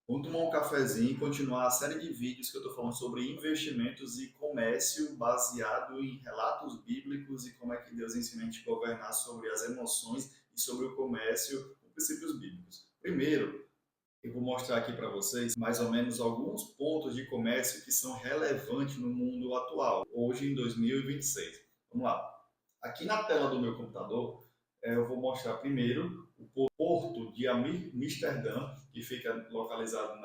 Vamos tomar um cafezinho e continuar a série de vídeos que eu estou falando sobre investimentos e comércio baseado em relatos bíblicos e como é que Deus ensina a gente a governar sobre as emoções e sobre o comércio com princípios bíblicos. Primeiro, eu vou mostrar aqui para vocês mais ou menos alguns pontos de comércio que são relevantes no mundo atual, hoje em 2026. Vamos lá. Aqui na tela do meu computador, eu vou mostrar primeiro o porto de Amsterdã, que fica localizado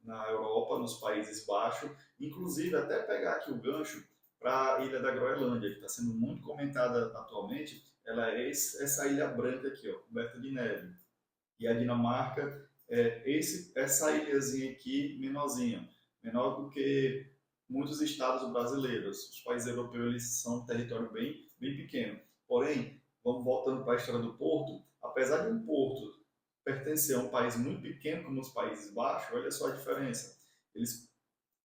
na Europa, nos Países Baixos. Inclusive, até pegar aqui o gancho para a ilha da Groenlândia, que está sendo muito comentada atualmente. Ela é essa ilha branca aqui, ó, coberta de neve. E a Dinamarca essa ilhazinha aqui menorzinha, menor do que muitos estados brasileiros. Os países europeus eles são um território bem pequeno. Porém, vamos voltando para a história do porto, apesar de um porto pertencer a um país muito pequeno como os Países Baixos, olha só a diferença. Eles,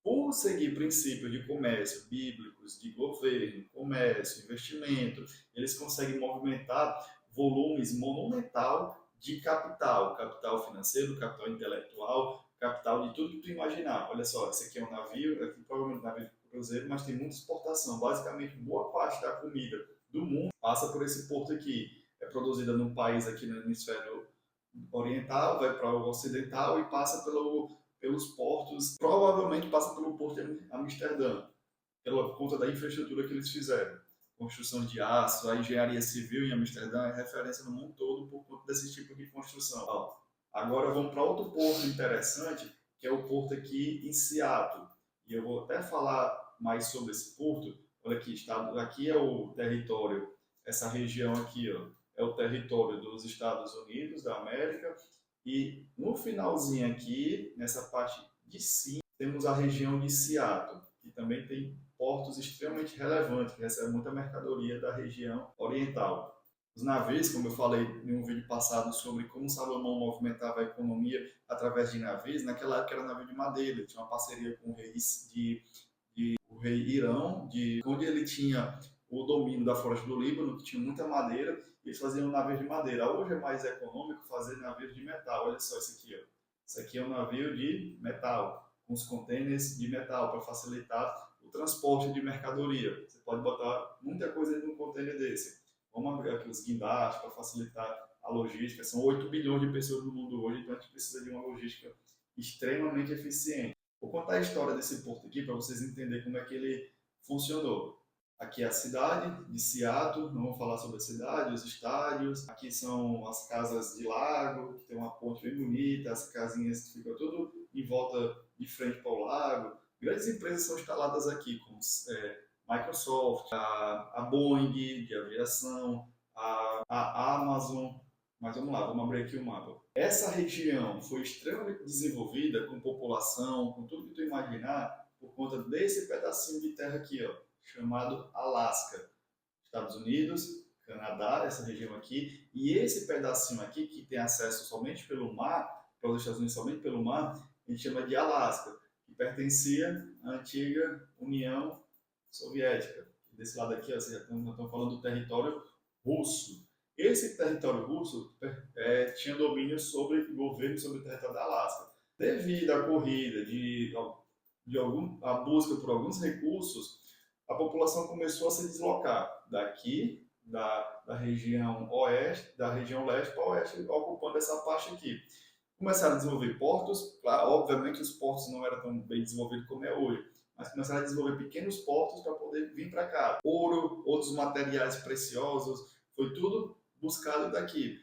por seguir princípios de comércio bíblicos, de governo, comércio, investimento, eles conseguem movimentar volumes monumental de capital, capital financeiro, capital intelectual, capital de tudo que tu imaginar. Olha só, esse aqui é um navio, aqui provavelmente um navio de cruzeiro, mas tem muita exportação. Basicamente, boa parte da comida do mundo passa por esse porto aqui. É produzida num país aqui no hemisfério oriental, vai para o ocidental e passa pelos portos, provavelmente passa pelo porto de Amsterdã, pela conta da infraestrutura que eles fizeram. Construção de aço, a engenharia civil em Amsterdã é referência no mundo todo por conta desse tipo de construção. Ó, agora vamos para outro porto interessante, que é o porto aqui em Seattle. E eu vou até falar mais sobre esse porto. Olha aqui, aqui é o território, essa região aqui, ó, é o território dos Estados Unidos da América. E no finalzinho aqui, nessa parte de cima, temos a região de Seattle, que também tem portos extremamente relevantes, que recebem muita mercadoria da região oriental. Os navios, como eu falei em um vídeo passado sobre como Salomão movimentava a economia através de navios, naquela época era navio de madeira, tinha uma parceria com o rei Irão, onde ele tinha o domínio da floresta do Líbano, que tinha muita madeira, e eles faziam navios de madeira. Hoje é mais econômico fazer navios de metal. Olha só isso aqui, ó. Isso aqui é um navio de metal, com os contêineres de metal, para facilitar o transporte de mercadoria. Você pode botar muita coisa dentro de um contêiner desse. Vamos abrir aqui os guindastes para facilitar a logística. São 8 bilhões de pessoas no mundo hoje, então a gente precisa de uma logística extremamente eficiente. Vou contar a história desse porto aqui para vocês entenderem como é que ele funcionou. Aqui é a cidade de Seattle, não vou falar sobre a cidade, os estádios. Aqui são as casas de lago, que tem uma ponte bem bonita, as casinhas que ficam tudo em volta de frente para o lago. Grandes empresas são instaladas aqui, como Microsoft, a Boeing de aviação, a Amazon. Mas vamos lá, vamos abrir aqui o mapa. Essa região foi extremamente desenvolvida com população, com tudo que tu imaginar, por conta desse pedacinho de terra aqui, ó, chamado Alasca. Estados Unidos, Canadá, essa região aqui, e esse pedacinho aqui, que tem acesso somente pelo mar, para os Estados Unidos somente pelo mar, a gente chama de Alasca, que pertencia à antiga União Soviética. Desse lado aqui, ó, vocês estão falando do território russo. Esse território russo tinha domínio sobre o governo sobre o território da Alasca. Devido à corrida a busca por alguns recursos, a população começou a se deslocar daqui, da região oeste, da região leste para oeste, ocupando essa parte aqui. Começaram a desenvolver portos, claro, obviamente os portos não eram tão bem desenvolvidos como é hoje, mas começaram a desenvolver pequenos portos para poder vir para cá. Ouro, outros materiais preciosos, foi tudo buscado daqui.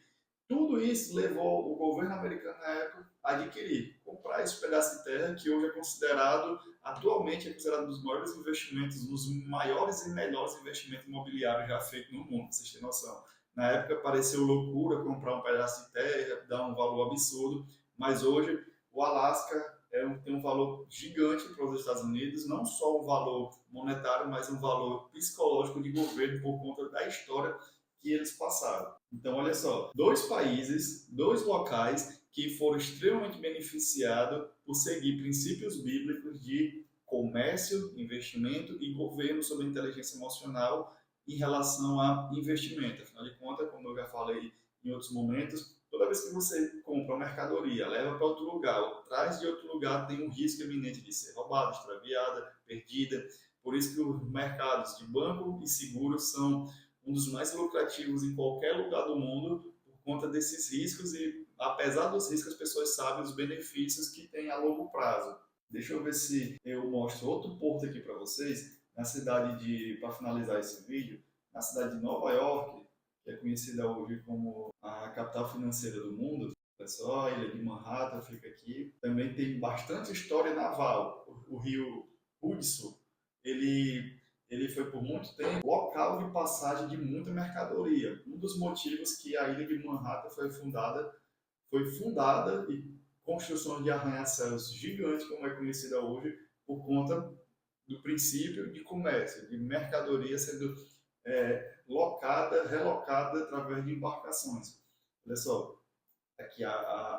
Tudo isso levou o governo americano na época a adquirir, comprar esse pedaço de terra que hoje é considerado, atualmente é considerado um dos maiores investimentos, um dos maiores e melhores investimentos imobiliários já feitos no mundo, pra vocês terem noção. Na época pareceu loucura comprar um pedaço de terra, dar um valor absurdo, mas hoje o Alasca tem um valor gigante para os Estados Unidos, não só um valor monetário, mas um valor psicológico de governo por conta da história que eles passaram. Então, olha só, dois países, dois locais que foram extremamente beneficiados por seguir princípios bíblicos de comércio, investimento e governo sobre inteligência emocional em relação a investimento. Afinal de contas, como eu já falei em outros momentos, Toda vez que você compra uma mercadoria, leva para outro lugar, ou traz de outro lugar, tem um risco iminente de ser roubada, extraviada, perdida. Por isso que os mercados de banco e seguros são um dos mais lucrativos em qualquer lugar do mundo por conta desses riscos e, apesar dos riscos, as pessoas sabem os benefícios que tem a longo prazo. Deixa eu ver se eu mostro outro ponto aqui para vocês, na cidade de, para finalizar esse vídeo, na cidade de Nova York, que é conhecida hoje como a capital financeira do mundo. Olha só, a ilha de Manhattan fica aqui. Também tem bastante história naval. O rio Hudson, ele, ele foi por muito tempo local de passagem de muita mercadoria. Um dos motivos que a ilha de Manhattan foi fundada e construção de arranha-céus gigantes, como é conhecida hoje, por conta do princípio de comércio, de mercadoria sendo locada, relocada através de embarcações. Olha só, aqui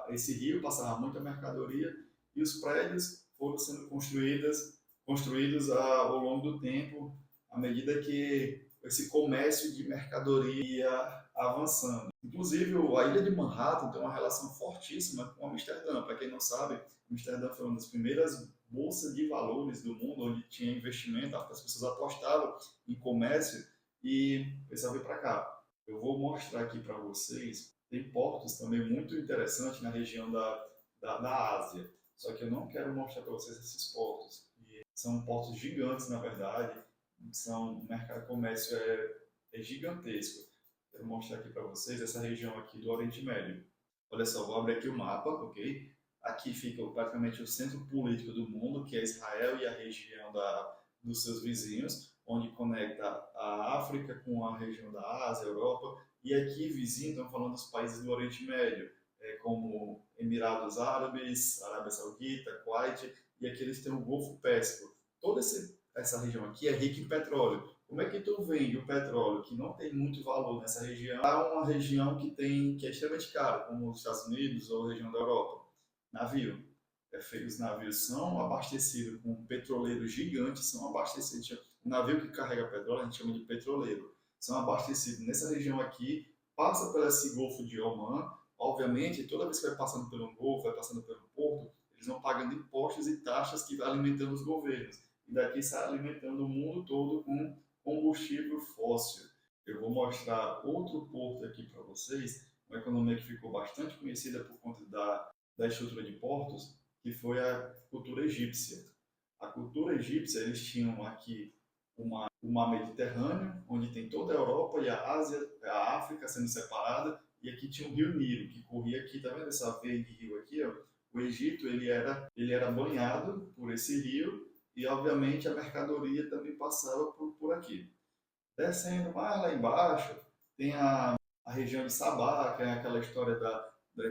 esse rio passava muita mercadoria e os prédios foram sendo construídos ao longo do tempo, à medida que esse comércio de mercadoria ia avançando. Inclusive, a ilha de Manhattan tem uma relação fortíssima com Amsterdã. Para quem não sabe, Amsterdã foi uma das primeiras bolsas de valores do mundo, onde tinha investimento, as pessoas apostavam em comércio e o pessoal veio para cá. Eu vou mostrar aqui para vocês, tem portos também muito interessantes na região da Ásia. Só que eu não quero mostrar para vocês esses portos. E são portos gigantes, na verdade. O mercado de comércio é gigantesco. Quero mostrar aqui para vocês essa região aqui do Oriente Médio. Olha só, vou abrir aqui o mapa, ok? Aqui fica praticamente o centro político do mundo, que é Israel e a região dos seus vizinhos, onde conecta a África com a região da Ásia, Europa. E aqui, vizinho, estamos falando dos países do Oriente Médio, como Emirados Árabes, Arábia Saudita, Kuwait, e aqui eles têm o Golfo Pérsico. Toda essa região aqui é rica em petróleo. Como é que tu vende o petróleo que não tem muito valor nessa região para uma região que é extremamente cara, como os Estados Unidos ou a região da Europa? Navio. Os navios são abastecidos com petroleiros gigantes, são abastecidos. O navio que carrega petróleo a gente chama de petroleiro. São abastecidos nessa região aqui, passa por esse Golfo de Oman. Obviamente, toda vez que vai passando pelo Golfo, vai passando pelo porto, eles vão pagando impostos e taxas que vai alimentando os governos. E daqui sai alimentando o mundo todo com combustível fóssil. Eu vou mostrar outro porto aqui para vocês, uma economia que ficou bastante conhecida por conta da estrutura de portos, que foi a cultura egípcia. A cultura egípcia, eles tinham aqui o mar Mediterrâneo, onde tem toda a Europa e a Ásia, a África sendo separada, e aqui tinha o rio Nilo, que corria aqui, tá vendo essa veia de rio aqui, ó? O Egito, ele era banhado por esse rio, e obviamente a mercadoria também passava por aqui. Descendo mais lá embaixo, tem a região de Sabá, que é aquela história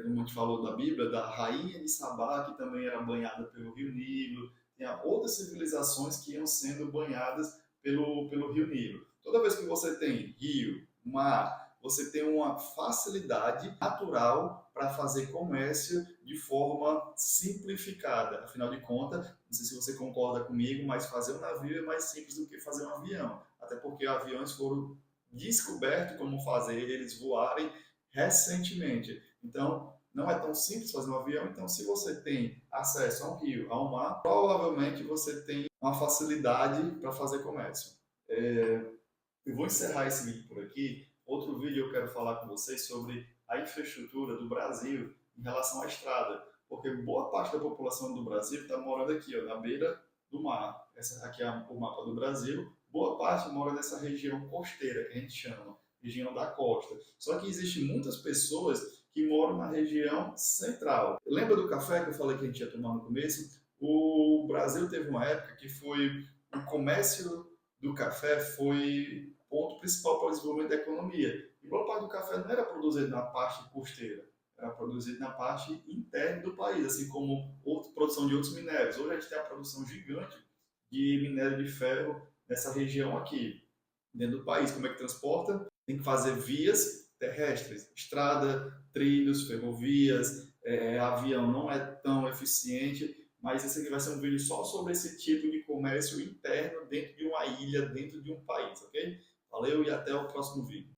como a gente falou da Bíblia, da rainha de Sabá, que também era banhada pelo rio Nilo. Tem outras civilizações que iam sendo banhadas pelo rio Nilo. Toda vez que você tem rio, mar, você tem uma facilidade natural para fazer comércio de forma simplificada. Afinal de contas, não sei se você concorda comigo, mas fazer um navio é mais simples do que fazer um avião. Até porque aviões foram descobertos como fazer eles voarem recentemente. Então, não é tão simples fazer um avião. Então, se você tem acesso a um rio, a um mar, provavelmente você tem uma facilidade para fazer comércio. Eu vou encerrar esse vídeo por aqui. Outro vídeo eu quero falar com vocês sobre a infraestrutura do Brasil em relação à estrada, porque boa parte da população do Brasil está morando aqui, ó, na beira do mar. Essa aqui é o mapa do Brasil. Boa parte mora nessa região costeira, que a gente chama, região da costa. Só que existem muitas pessoas que moram na região central. Lembra do café que eu falei que a gente ia tomar no começo? O Brasil teve uma época que o comércio do café foi ponto principal para o desenvolvimento da economia. E boa parte do café não era produzido na parte costeira, era produzido na parte interna do país, assim como produção de outros minérios. Hoje a gente tem a produção gigante de minério de ferro nessa região aqui, dentro do país. Como é que transporta? Tem que fazer vias terrestres, estrada, trilhos, ferrovias, avião não é tão eficiente, mas esse aqui vai ser um vídeo só sobre esse tipo de comércio interno dentro de uma ilha, dentro de um país, ok? Valeu e até o próximo vídeo.